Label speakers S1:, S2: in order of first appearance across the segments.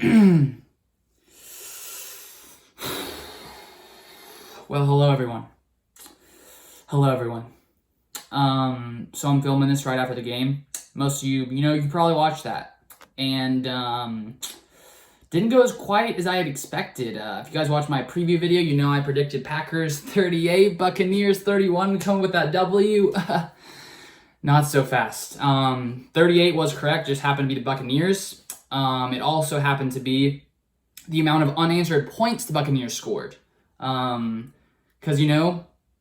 S1: Well, hello everyone. Hello everyone. So I'm filming this right after the game. Most of you, you probably watched that. And didn't go as quite as I had expected. If you guys watched my preview video, you know I predicted Packers 38, Buccaneers 31 coming with that W. Not so fast. 38 was correct, just happened to be the Buccaneers. It also happened to be the amount of unanswered points the Buccaneers scored. Because,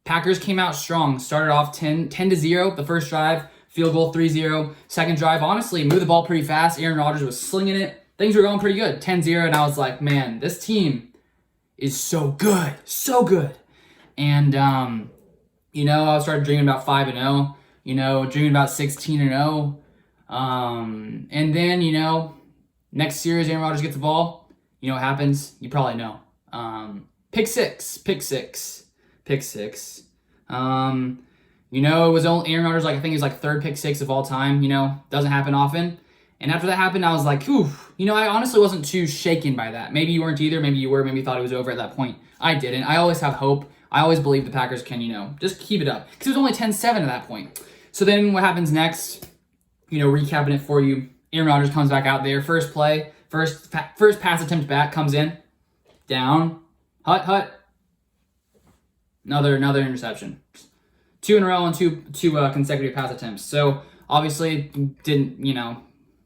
S1: Packers came out strong, started off 10-0, the first drive, field goal 3-0. Second drive, honestly, moved the ball pretty fast. Aaron Rodgers was slinging it. Things were going pretty good, 10-0, and I was like, man, this team is so good, so good. And, I started dreaming about 5-0, dreaming about 16-0. And then, next series, Aaron Rodgers gets the ball. You know what happens? You probably know. Pick six. It was only Aaron Rodgers, I think he was third pick six of all time, doesn't happen often. And after that happened, I was like, oof, I honestly wasn't too shaken by that. Maybe you weren't either, maybe you were, maybe you thought it was over at that point. I didn't. I always have hope. I always believe the Packers can, just keep it up. Because it was only 10-7 at that point. So then what happens next, recapping it for you, Aaron Rodgers comes back out there, first play, first pass attempt back, comes in, down, hut. Another interception. 2 in a row and two consecutive pass attempts. So obviously didn't,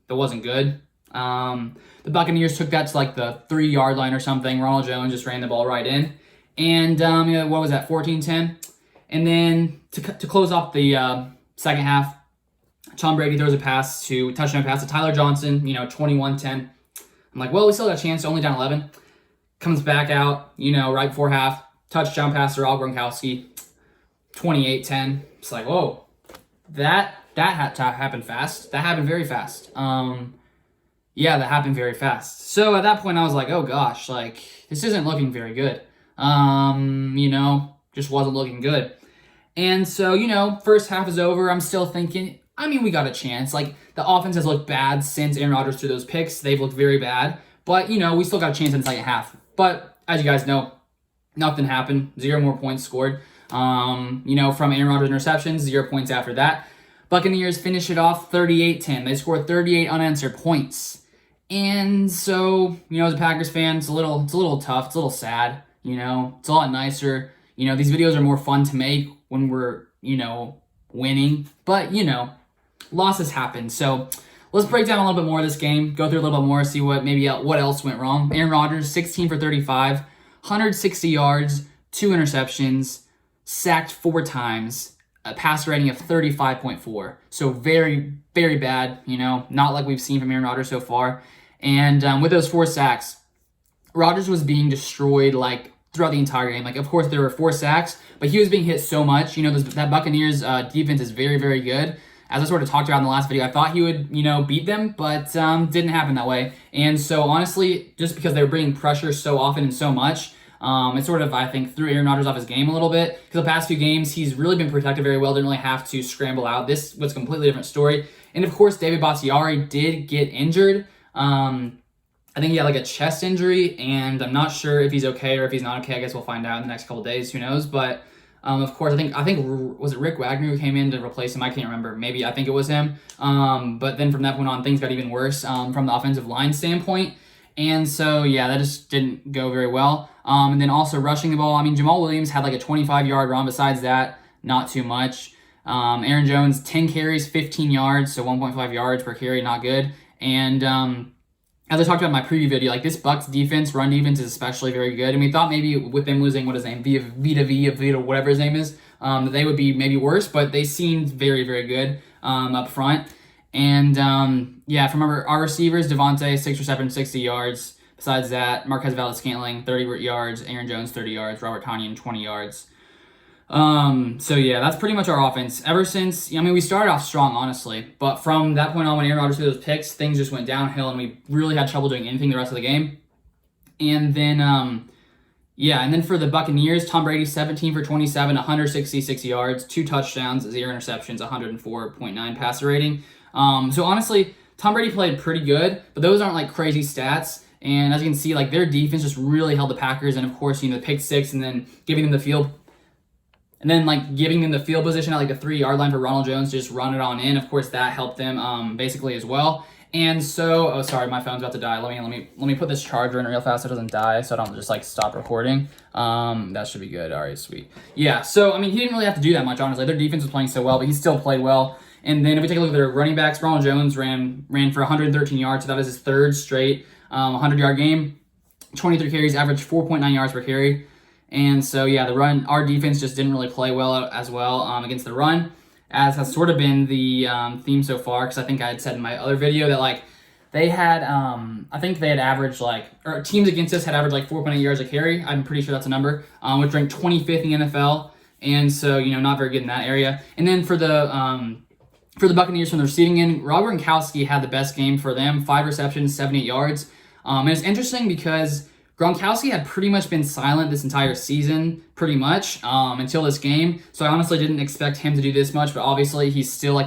S1: that wasn't good. The Buccaneers took that to the 3-yard line or something. Ronald Jones just ran the ball right in. And what was that, 14-10? And then to close off the second half, Tom Brady throws a touchdown pass to Tyler Johnson, 21-10. I'm like, well, we still got a chance, only down 11. Comes back out, right before half. Touchdown pass to Rob Gronkowski, 28-10. It's like, whoa, that had to happen fast. That happened very fast. Yeah, that happened very fast. So at that point, I was like, oh gosh, this isn't looking very good. Just wasn't looking good. And so, first half is over. I'm still thinking, we got a chance. The offense has looked bad since Aaron Rodgers threw those picks. They've looked very bad. But, we still got a chance in the second half. But as you guys know, nothing happened. 0 more points scored. From Aaron Rodgers interceptions, 0 points after that. Buccaneers finish it off 38-10. They scored 38 unanswered points. And so, as a Packers fan, it's a little tough. It's a little sad. It's a lot nicer. These videos are more fun to make when we're, winning. But, losses happen. So let's break down a little bit more of this game. Go through a little bit more, see what else went wrong. Aaron Rodgers, 16 for 35. 160 yards, 2 interceptions, sacked 4 times, a passer rating of 35.4. So very, very bad, not like we've seen from Aaron Rodgers so far. And with those 4 sacks, Rodgers was being destroyed throughout the entire game. Of course, there were 4 sacks, but he was being hit so much. That Buccaneers defense is very, very good. As I sort of talked about in the last video, I thought he would, beat them, but didn't happen that way. And so honestly, just because they were bringing pressure so often and so much, it sort of, I think, threw Aaron Rodgers off his game a little bit. Because the past few games, he's really been protected very well, didn't really have to scramble out. This was a completely different story. And of course, David Bakhtiari did get injured. I think he had a chest injury, and I'm not sure if he's okay or if he's not okay. I guess we'll find out in the next couple days. Who knows? But of course, I think was it Rick Wagner who came in to replace him? I can't remember. Maybe I think it was him. But then from that point on, things got even worse from the offensive line standpoint. And so, yeah, that just didn't go very well. And then also rushing the ball. Jamal Williams had a 25-yard run. Besides that, not too much. Aaron Jones, 10 carries, 15 yards, so 1.5 yards per carry, not good. And as I talked about in my preview video, this Bucs defense, run defense, is especially very good. And we thought maybe with them losing, Vita, whatever his name is, that they would be maybe worse, but they seemed very, very good up front. And, from our receivers, Devontae, 6 receptions, 60 yards. Besides that, Marquez Valdes-Scantling, 30 yards. Aaron Jones, 30 yards. Robert Tonyan, 20 yards. That's pretty much our offense. Ever since, we started off strong, honestly. But from that point on, when Aaron Rodgers threw those picks, things just went downhill, and we really had trouble doing anything the rest of the game. And then, and then for the Buccaneers, Tom Brady, 17 for 27, 166 yards, 2 touchdowns, 0 interceptions, 104.9 passer rating. So honestly, Tom Brady played pretty good, but those aren't crazy stats. And as you can see, like their defense just really held the Packers, and of course, the pick six, and then giving them the field. And then giving them the field position at the 3-yard line for Ronald Jones to just run it on in. Of course, that helped them basically as well. And so, oh sorry, my phone's about to die. Let me put this charger in real fast so it doesn't die, so I don't just stop recording. That should be good. All right, sweet. Yeah. So I mean, he didn't really have to do that much, honestly. Their defense was playing so well, but he still played well. And then if we take a look at their running backs, Ronald Jones ran for 113 yards, so that was his third straight 100-yard game. 23 carries, averaged 4.9 yards per carry. And so, yeah, our defense just didn't really play well as well against the run, as has sort of been the theme so far, because I think I had said in my other video that, they had, I think they had averaged, or teams against us had averaged, 4.8 yards a carry. I'm pretty sure that's a number, which ranked 25th in the NFL. And so, not very good in that area. And then for the Buccaneers from the receiving end, Rob Gronkowski had the best game for them, 5 receptions, 78 yards. And it's interesting because Gronkowski had pretty much been silent this entire season, pretty much, until this game. So I honestly didn't expect him to do this much, but obviously he's still I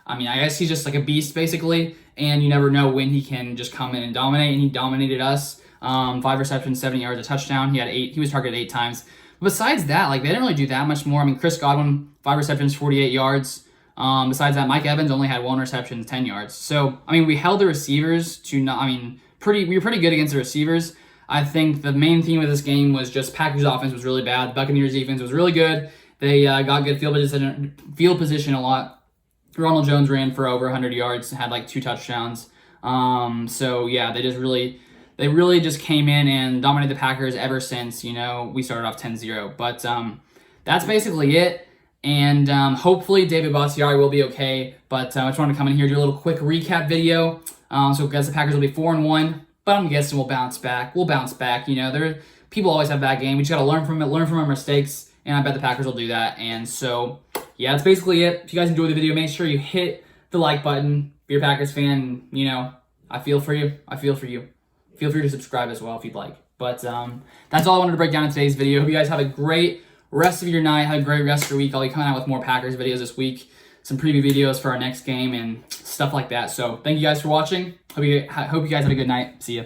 S1: guess he's just a beast, basically. And you never know when he can just come in and dominate, and he dominated us. 5 receptions, 70 yards, a touchdown. He was targeted 8 times. But besides that, they didn't really do that much more. I mean, Chris Godwin, 5 receptions, 48 yards. Besides that, Mike Evans only had 1 reception, 10 yards. So, I mean, we held the receivers to we were pretty good against the receivers. I think the main theme of this game was just Packers offense was really bad. Buccaneers defense was really good. They got good field position a lot. Ronald Jones ran for over 100 yards, had 2 touchdowns. So yeah, they really just came in and dominated the Packers ever since, we started off 10-0. But that's basically it. And hopefully David Bakhtiari will be okay. But I just wanted to come in here, do a little quick recap video. So I guess the Packers will be 4-1. But I'm guessing we'll bounce back. People always have that game. We just got to learn from it, learn from our mistakes, and I bet the Packers will do that. And so, yeah, that's basically it. If you guys enjoyed the video, make sure you hit the like button. If you're a Packers fan, I feel for you. Feel free to subscribe as well if you'd like. But that's all I wanted to break down in today's video. Hope you guys have a great rest of your night. Have a great rest of your week. I'll be coming out with more Packers videos this week. Some preview videos for our next game and stuff like that. So thank you guys for watching. Hope you guys have a good night. See ya.